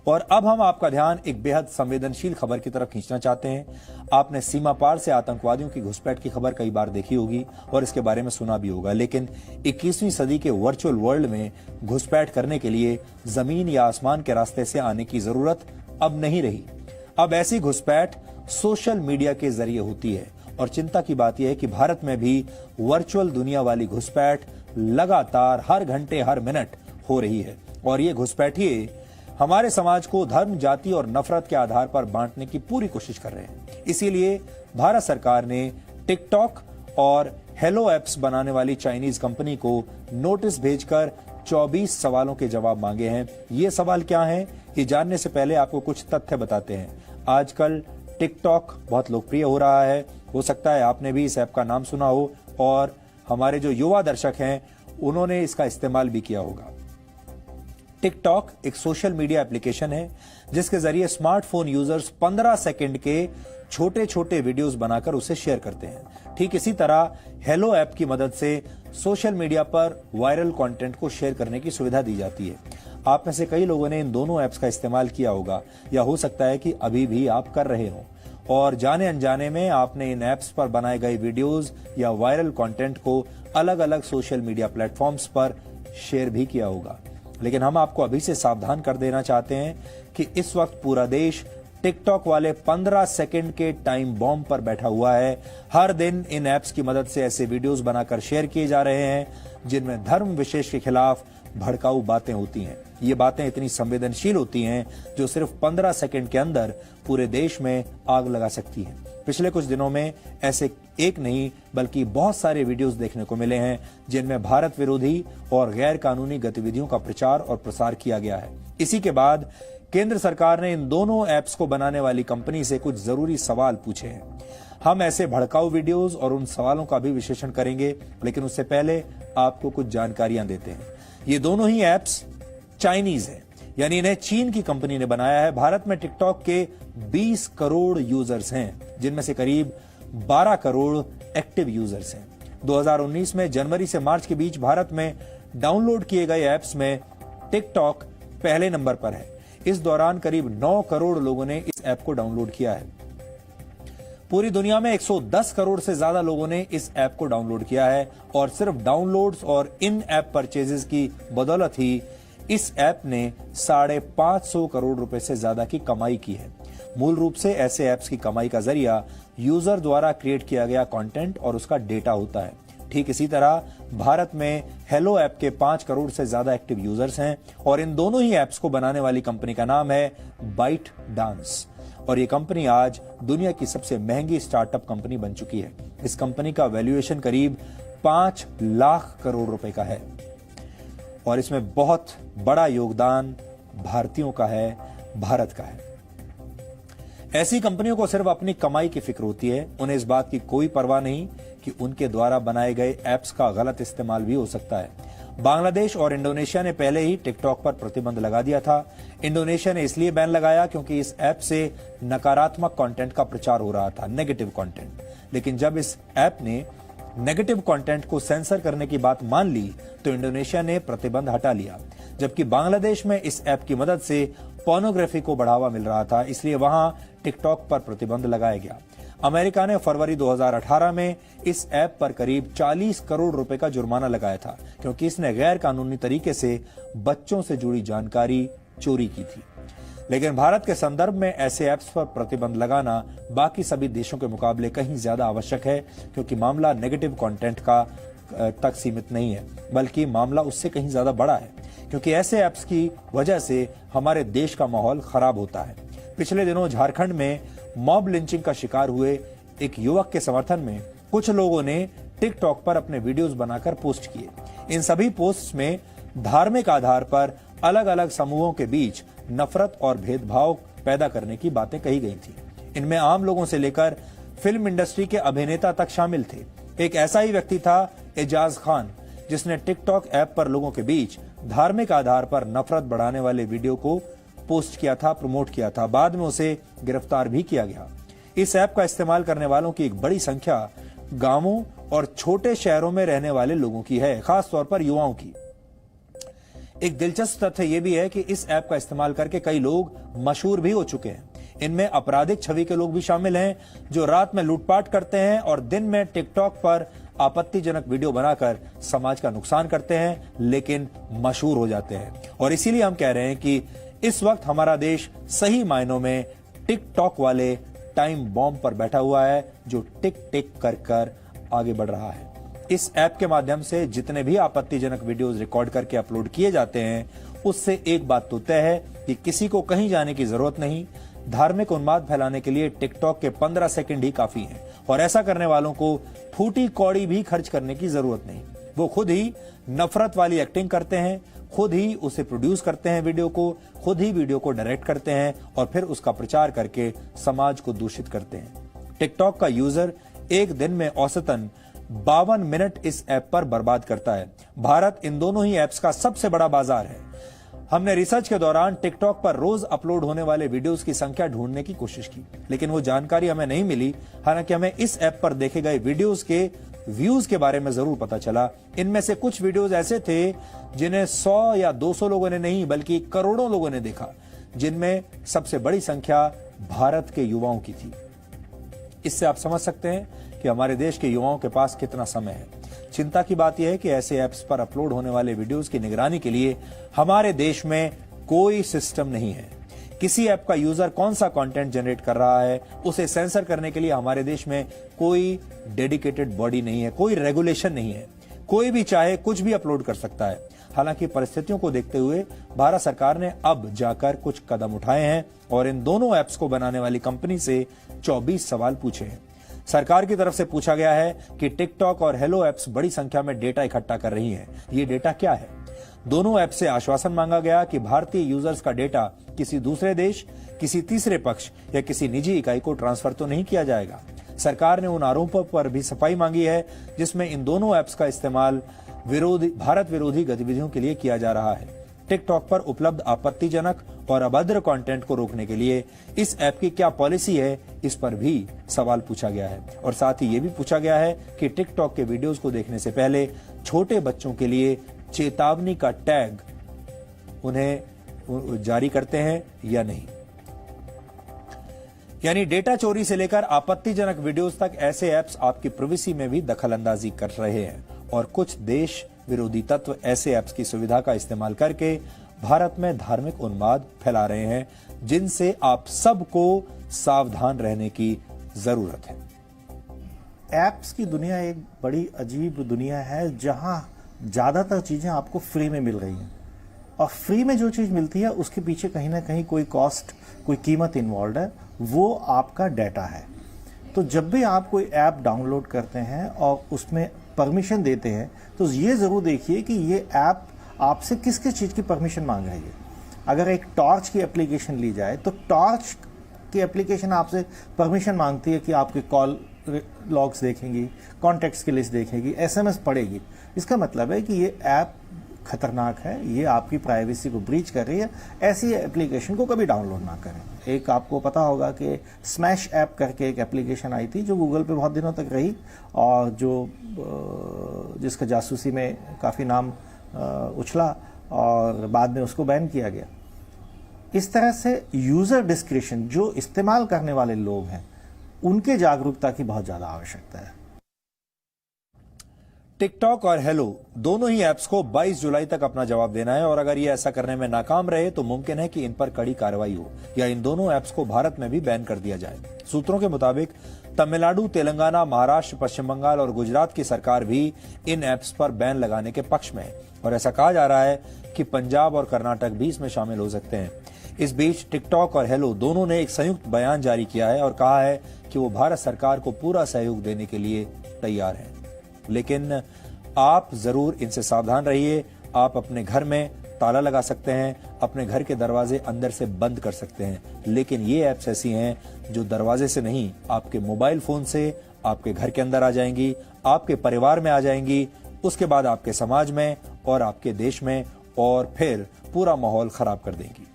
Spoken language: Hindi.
और अब हम आपका ध्यान एक बेहद संवेदनशील खबर की तरफ खींचना चाहते हैं। आपने सीमा पार से आतंकवादियों की घुसपैठ की खबर कई बार देखी होगी और इसके बारे में सुना भी होगा, लेकिन 21वीं सदी के वर्चुअल वर्ल्ड में घुसपैठ करने के लिए जमीन या आसमान के रास्ते से आने की जरूरत अब नहीं रही। अब ऐसी घुसपैठ सोशल मीडिया के जरिए होती है और चिंता की बात यह है कि भारत में भी वर्चुअल दुनिया वाली घुसपैठ लगातार हर घंटे हर मिनट हो रही है और ये घुसपैठिए हमारे समाज को धर्म, जाति और नफरत के आधार पर बांटने की पूरी कोशिश कर रहे हैं। इसीलिए भारत सरकार ने टिकटॉक और हेलो एप्स बनाने वाली चाइनीज कंपनी को नोटिस भेजकर 24 सवालों के जवाब मांगे हैं। ये सवाल क्या हैं, ये जानने से पहले आपको कुछ तथ्य बताते हैं। आजकल टिकटॉक बहुत लोकप्रिय हो रहा है। हो सकता है आपने भी इस ऐप का नाम सुना हो और हमारे जो युवा दर्शक हैं उन्होंने इसका इस्तेमाल भी किया होगा। टिकटॉक एक सोशल मीडिया एप्लीकेशन है जिसके जरिए स्मार्टफोन यूजर्स 15 सेकंड के छोटे छोटे वीडियोस बनाकर उसे शेयर करते हैं। ठीक इसी तरह हेलो ऐप की मदद से सोशल मीडिया पर वायरल कंटेंट को शेयर करने की सुविधा दी जाती है। आप में से कई लोगों ने इन दोनों ऐप्स का इस्तेमाल किया होगा या हो सकता है कि अभी भी आप कर रहे हो और जाने अनजाने में आपने इन ऐप्स पर बनाए गए वीडियोस या वायरल कंटेंट को अलग अलग सोशल मीडिया प्लेटफॉर्म्स पर शेयर भी किया होगा। लेकिन हम आपको अभी से सावधान कर देना चाहते हैं कि इस वक्त पूरा देश टिकटॉक वाले 15 सेकंड के टाइम बॉम्ब पर बैठा हुआ है। हर दिन इन ऐप्स की मदद से ऐसे वीडियोस बनाकर शेयर किए जा रहे हैं जिनमें धर्म विशेष के खिलाफ भड़काऊ बातें होती हैं। ये बातें इतनी संवेदनशील होती हैं जो सिर्फ 15 सेकंड के अंदर पूरे देश में आग लगा सकती हैं। पिछले कुछ दिनों में ऐसे एक नहीं बल्कि बहुत सारे वीडियोस देखने को मिले हैं जिनमें भारत विरोधी और गैर कानूनी गतिविधियों का प्रचार और प्रसार किया गया है। इसी के बाद केंद्र सरकार ने इन दोनों ऐप्स को बनाने वाली कंपनी से कुछ जरूरी सवाल पूछे हैं। हम ऐसे भड़काऊ वीडियोस और उन सवालों का भी विश्लेषण करेंगे, लेकिन उससे पहले आपको कुछ जानकारियां देते हैं। ये दोनों ही ऐप्स चाइनीज हैं, यानी इन्हें चीन की कंपनी ने बनाया है। भारत में टिकटॉक के 20 करोड़ यूजर्स हैं, जिनमें से करीब 12 करोड़ एक्टिव यूजर्स हैं। 2019 में जनवरी से मार्च के बीच भारत में डाउनलोड किए गए ऐप्स में टिकटॉक पहले नंबर पर है। इस दौरान करीब 9 करोड़ लोगों ने इस ऐप को डाउनलोड किया है। पूरी दुनिया में 110 करोड़ से ज्यादा लोगों ने इस ऐप को डाउनलोड किया है और सिर्फ डाउनलोड्स और इन ऐप परचेजेस की बदौलत ही इस ऐप ने 550 करोड़ रुपए से ज्यादा की कमाई की है। मूल रूप से ऐसे ऐप्स की कमाई का जरिया यूजर द्वारा क्रिएट किया गया कंटेंट और उसका डेटा होता है। ठीक इसी तरह भारत में हेलो ऐप के 5 करोड़ से ज्यादा एक्टिव यूजर्स हैं और इन दोनों ही ऐप्स को बनाने वाली कंपनी का नाम है बाइट डांस और ये कंपनी आज दुनिया की सबसे महंगी स्टार्टअप कंपनी बन चुकी है। इस कंपनी का वैल्यूएशन करीब 5 लाख करोड़ रुपए का है और इसमें बहुत बड़ा योगदान भारतीयों का है, भारत का है। ऐसी कंपनियों को सिर्फ अपनी कमाई की फिक्र होती है। उन्हें इस बात की कोई परवाह नहीं कि उनके द्वारा बनाए गए ऐप्स का गलत इस्तेमाल भी हो सकता है। बांग्लादेश और इंडोनेशिया ने पहले ही टिकटॉक पर प्रतिबंध लगा दिया था। इंडोनेशिया ने इसलिए बैन लगाया क्योंकि इस ऐप से नकारात्मक कंटेंट का प्रचार हो रहा था, नेगेटिव कंटेंट। लेकिन जब इस ऐप ने नेगेटिव कंटेंट को सेंसर करने की बात मान ली तो इंडोनेशिया ने प्रतिबंध हटा लिया, जबकि बांग्लादेश में इस ऐप की मदद से पोर्नोग्राफी को बढ़ावा मिल रहा था, इसलिए वहां टिकटॉक पर प्रतिबंध लगाया गया। अमेरिका ने फरवरी 2018 में इस ऐप पर करीब 40 करोड़ रुपए का जुर्माना लगाया था क्योंकि इसने गैर कानूनी तरीके से बच्चों से जुड़ी जानकारी चोरी की थी। लेकिन भारत के संदर्भ में ऐसे ऐप्स पर प्रतिबंध लगाना बाकी सभी देशों के मुकाबले कहीं ज्यादा आवश्यक है क्योंकि मामला नेगेटिव कंटेंट का तक सीमित नहीं है, बल्कि मामला उससे कहीं ज्यादा बड़ा है क्योंकि ऐसे ऐप्स की वजह से हमारे देश का माहौल खराब होता है। पिछले दिनों झारखंड में मॉब लिंचिंग का शिकार हुए एक युवक के समर्थन में कुछ लोगों ने टिकटॉक पर अपने वीडियोस बनाकर पोस्ट किए। इन सभी पोस्ट्स में धार्मिक आधार पर अलग अलग समूहों के बीच नफरत और भेदभाव पैदा करने की बातें कही गई थी। इनमें आम लोगों से लेकर फिल्म इंडस्ट्री के अभिनेता तक शामिल थे। एक ऐसा ही व्यक्ति था एजाज खान, जिसने टिकटॉक ऐप पर लोगों के बीच धार्मिक आधार पर नफरत बढ़ाने वाले वीडियो को पोस्ट किया था, प्रमोट किया था। बाद में उसे गिरफ्तार भी किया गया। इस ऐप का इस्तेमाल करने वालों की एक बड़ी संख्या गांवों और छोटे शहरों में रहने वाले लोगों की है, खास तौर पर युवाओं की। एक दिलचस्प तथ्य यह भी है कि इस ऐप का इस्तेमाल करके कई लोग मशहूर भी हो चुके हैं। इनमें आपराधिक छवि के लोग भी शामिल हैं जो रात में लूटपाट करते हैं और दिन में टिकटॉक पर आपत्तिजनक वीडियो बनाकर समाज का नुकसान करते हैं, लेकिन मशहूर हो जाते हैं। और इसीलिए हम कह रहे हैं कि इस वक्त हमारा देश सही मायनों में टिकटॉक वाले टाइम बॉम्ब पर बैठा हुआ है जो टिक टिक कर कर आगे बढ़ रहा है। इस ऐप के माध्यम से जितने भी आपत्तिजनक वीडियोस रिकॉर्ड करके अपलोड किए जाते हैं, उससे एक बात तो तय है कि किसी को कहीं जाने की जरूरत नहीं। धार्मिक उन्माद फैलाने के लिए टिकटॉक के 15 सेकंड ही काफी हैं और ऐसा करने वालों को फूटी कौड़ी भी खर्च करने की जरूरत नहीं। वो खुद ही नफरत वाली एक्टिंग करते हैं, खुद ही उसे प्रोड्यूस करते हैं वीडियो को, खुद ही वीडियो को डायरेक्ट करते हैं और फिर उसका प्रचार करके समाज को दूषित करते हैं। टिकटॉक का यूजर एक दिन में औसतन 52 मिनट इस ऐप पर बर्बाद करता है। भारत इन दोनों ही ऐप्स का सबसे बड़ा बाजार है। हमने रिसर्च के दौरान टिकटॉक पर रोज अपलोड होने वाले वीडियोस की संख्या ढूंढने की कोशिश की, लेकिन वो जानकारी हमें नहीं मिली। हालांकि हमें इस ऐप पर देखे गए वीडियोस के व्यूज के बारे में जरूर पता चला। इनमें से कुछ वीडियोस ऐसे थे जिन्हें 100 या 200 लोगों ने नहीं बल्कि करोड़ों लोगों ने देखा, जिनमें सबसे बड़ी संख्या भारत के युवाओं की थी। इससे आप समझ सकते हैं कि हमारे देश के युवाओं के पास कितना समय है। चिंता की बात यह है कि ऐसे ऐप्स पर अपलोड होने वाले वीडियोस की निगरानी के लिए हमारे देश में कोई सिस्टम नहीं है। किसी ऐप का यूजर कौन सा कंटेंट जनरेट कर रहा है, उसे सेंसर करने के लिए हमारे देश में कोई डेडिकेटेड बॉडी नहीं है, कोई रेगुलेशन नहीं है। कोई भी चाहे कुछ भी अपलोड कर सकता है। हालांकि परिस्थितियों को देखते हुए भारत सरकार ने अब जाकर कुछ कदम उठाए हैं और इन दोनों ऐप्स को बनाने वाली कंपनी से 24 सवाल पूछे हैं। सरकार की तरफ से पूछा गया है कि टिकटॉक और हेलो ऐप्स बड़ी संख्या में डेटा इकट्ठा कर रही हैं। ये डेटा क्या है? दोनों ऐप से आश्वासन मांगा गया कि भारतीय यूजर्स का डेटा किसी दूसरे देश, किसी तीसरे पक्ष या किसी निजी इकाई को ट्रांसफर तो नहीं किया जाएगा। सरकार ने उन आरोपों पर भी सफाई मांगी है जिसमें इन दोनों ऐप्स का इस्तेमाल भारत विरोधी गतिविधियों के लिए किया जा रहा है। टिकटॉक पर उपलब्ध आपत्तिजनक और अभद्र कंटेंट को रोकने के लिए इस ऐप की क्या पॉलिसी है, इस पर भी सवाल पूछा गया है। और साथ ही ये भी पूछा गया है कि टिकटॉक के वीडियोस को देखने से पहले छोटे बच्चों के लिए चेतावनी का टैग उन्हें जारी करते हैं या नहीं। यानी डेटा चोरी से लेकर आपत्तिजनक वीडियोस तक ऐसे ऐप्स आपकी प्राइवेसी में भी दखलंदाजी कर रहे हैं और कुछ देश विरोधी तत्व ऐसे ऐप्स की सुविधा का इस्तेमाल करके भारत में धार्मिक उन्माद फैला रहे हैं, जिनसे आप सबको सावधान रहने की जरूरत है। ऐप्स की दुनिया एक बड़ी अजीब दुनिया है जहां ज्यादातर चीजें आपको फ्री में मिल रही हैं और फ्री में जो चीज मिलती है उसके पीछे कहीं ना कहीं कोई कॉस्ट, कोई कीमत इन्वॉल्व है, वो आपका डाटा है। तो जब भी आप कोई ऐप डाउनलोड करते हैं और उसमें परमिशन देते हैं तो ये जरूर देखिए कि ये ऐप आपसे किस किस चीज की परमिशन मांग रही है। अगर एक टॉर्च की एप्लीकेशन ली जाए तो टॉर्च की एप्लीकेशन आपसे परमिशन मांगती है कि आपके कॉल लॉग्स देखेंगी, कॉन्टैक्ट्स की लिस्ट देखेगी, एसएमएस पढ़ेगी। इसका मतलब है कि ये ऐप खतरनाक है, ये आपकी प्राइवेसी को ब्रीच कर रही है। ऐसी एप्लीकेशन को कभी डाउनलोड ना करें। एक आपको पता होगा कि स्मैश ऐप करके एक एप्लीकेशन आई थी जो गूगल पे बहुत दिनों तक रही और जिसका जासूसी में काफ़ी नाम उछला और बाद में उसको बैन किया गया। इस तरह से यूज़र डिस्क्रिप्शन जो इस्तेमाल करने वाले लोग हैं उनके जागरूकता की बहुत ज़्यादा आवश्यकता है। टिकटॉक और हेलो दोनों ही ऐप्स को 22 जुलाई तक अपना जवाब देना है और अगर ये ऐसा करने में नाकाम रहे तो मुमकिन है कि इन पर कड़ी कार्रवाई हो या इन दोनों ऐप्स को भारत में भी बैन कर दिया जाए। सूत्रों के मुताबिक तमिलनाडु, तेलंगाना, महाराष्ट्र, पश्चिम बंगाल और गुजरात की सरकार भी इन ऐप्स पर बैन लगाने के पक्ष में है और ऐसा कहा जा रहा है कि पंजाब और कर्नाटक भी इसमें शामिल हो सकते हैं। इस बीच टिकटॉक और हेलो दोनों ने एक संयुक्त बयान जारी किया है और कहा है कि वो भारत सरकार को पूरा सहयोग देने के लिए तैयार है। लेकिन आप जरूर इनसे सावधान रहिए। आप अपने घर में ताला लगा सकते हैं, अपने घर के दरवाजे अंदर से बंद कर सकते हैं, लेकिन ये ऐप्स ऐसी हैं जो दरवाजे से नहीं, आपके मोबाइल फोन से आपके घर के अंदर आ जाएंगी, आपके परिवार में आ जाएंगी, उसके बाद आपके समाज में और आपके देश में और फिर पूरा माहौल खराब कर देंगी।